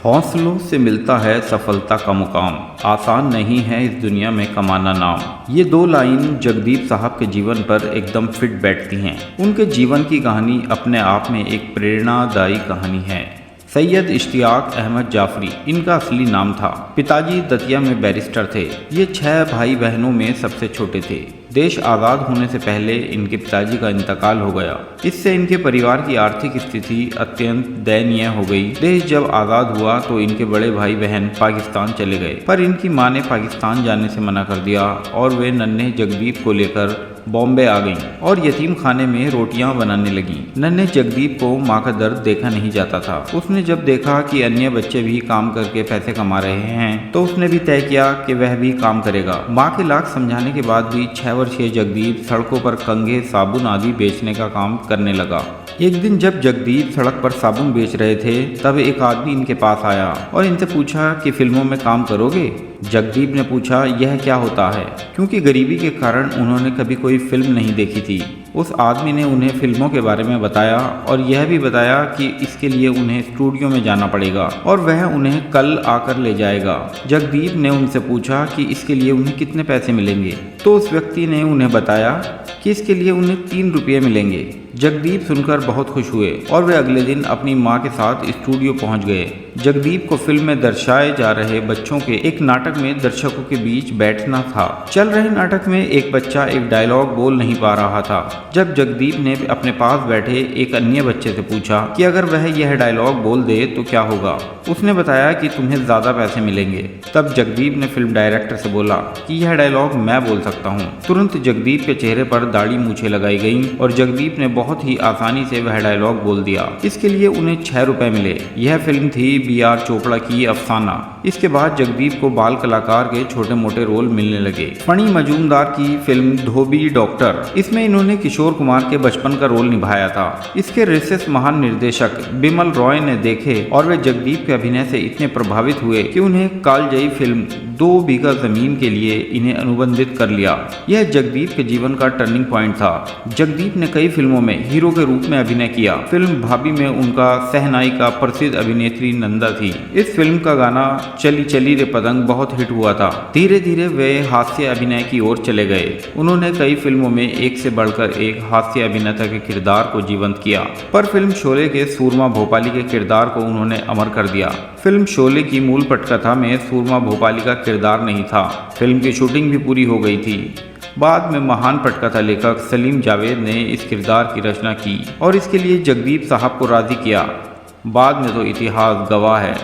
हौसलों से मिलता है सफलता का मुकाम, आसान नहीं है इस दुनिया में कमाना नाम। ये दो लाइन जगदीप साहब के जीवन पर एकदम फिट बैठती हैं। उनके जीवन की कहानी अपने आप में एक प्रेरणादायी कहानी है। सैयद इश्तियाक अहमद जाफरी इनका असली नाम था। पिताजी दतिया में बैरिस्टर थे। ये 6 भाई बहनों में सबसे छोटे थे। देश आज़ाद होने से पहले इनके पिताजी का इंतकाल हो गया। इससे इनके परिवार की आर्थिक स्थिति अत्यंत दयनीय हो गई। देश जब आज़ाद हुआ तो इनके बड़े भाई बहन पाकिस्तान चले गए, पर इनकी मां ने पाकिस्तान जाने से मना कर दिया और वे नन्हे जगदीप को लेकर बॉम्बे आ गईं और यतीम खाने में रोटियां बनाने लगीं। नन्हे जगदीप को माँ का दर्द देखा नहीं जाता था। उसने जब देखा कि अन्य बच्चे भी काम करके पैसे कमा रहे हैं तो उसने भी तय किया कि वह भी काम करेगा। माँ के लाख समझाने के बाद भी 6 वर्षीय जगदीप सड़कों पर कंघे, साबुन आदि बेचने का काम करने लगा। एक दिन जब जगदीप सड़क पर साबुन बेच रहे थे तब एक आदमी इनके पास आया और इनसे पूछा कि फिल्मों में काम करोगे। जगदीप ने पूछा यह क्या होता है, क्योंकि गरीबी के कारण उन्होंने कभी कोई फिल्म नहीं देखी थी। उस आदमी ने उन्हें फिल्मों के बारे में बताया और यह भी बताया कि इसके लिए उन्हें स्टूडियो में जाना पड़ेगा और वह उन्हें कल आकर ले जाएगा। जगदीप ने उनसे पूछा कि इसके लिए उन्हें कितने पैसे मिलेंगे, तो उस व्यक्ति ने उन्हें बताया कि इसके लिए उन्हें 3 रुपये मिलेंगे। जगदीप सुनकर बहुत खुश हुए और वे अगले दिन अपनी मां के साथ स्टूडियो पहुंच गए। जगदीप को फिल्म में दर्शाए जा रहे बच्चों के एक नाटक में दर्शकों के बीच बैठना था। चल रहे नाटक में एक बच्चा एक डायलॉग बोल नहीं पा रहा था। जब जगदीप ने अपने पास बैठे एक अन्य बच्चे से पूछा कि अगर वह यह डायलॉग बोल दे तो क्या होगा, उसने बताया कि तुम्हें ज्यादा पैसे मिलेंगे। तब जगदीप ने फिल्म डायरेक्टर से बोला कि यह डायलॉग मैं बोल सकता हूँ। तुरंत जगदीप के चेहरे पर दाढ़ी मूछें लगाई गईं और जगदीप ने बहुत ही आसानी से वह डायलॉग बोल दिया। इसके लिए उन्हें 6 रुपए मिले। यह फिल्म थी B.R. चोपड़ा की अफसाना। इसके बाद जगदीप को बाल कलाकार के छोटे मोटे रोल मिलने लगे। फणी मजूमदार की फिल्म धोबी डॉक्टर, इसमें इन्होंने किशोर कुमार के बचपन का रोल निभाया था। इसके रेसेस महान निर्देशक बिमल रॉय ने देखे और वे जगदीप के अभिनय से इतने प्रभावित हुए कि उन्हें कालजयी फिल्म 2 बीघा जमीन के लिए इन्हें अनुबंधित कर लिया। यह जगदीप के जीवन का टर्निंग पॉइंट था। जगदीप ने कई फिल्मों में हीरो के रूप में अभिनय किया। फिल्म भाभी में उनका सहनायिका प्रसिद्ध अभिनेत्री नंदा थी। इस फिल्म का गाना चली चली रे पतंग बहुत हिट हुआ था। धीरे धीरे वे हास्य अभिनय की ओर चले गए। उन्होंने कई फिल्मों में एक से बढ़कर एक हास्य अभिनेता के किरदार को जीवंत किया, पर फिल्म शोले के सूरमा भोपाली के किरदार को उन्होंने अमर कर दिया। फिल्म शोले की मूल पटकथा में सूरमा भोपाली का किरदार नहीं था। फिल्म की शूटिंग भी पूरी हो गई थी। बाद में महान पटकथा लेखक सलीम जावेद ने इस किरदार की रचना की और इसके लिए जगदीप साहब को राजी किया। बाद में तो इतिहास गवाह है।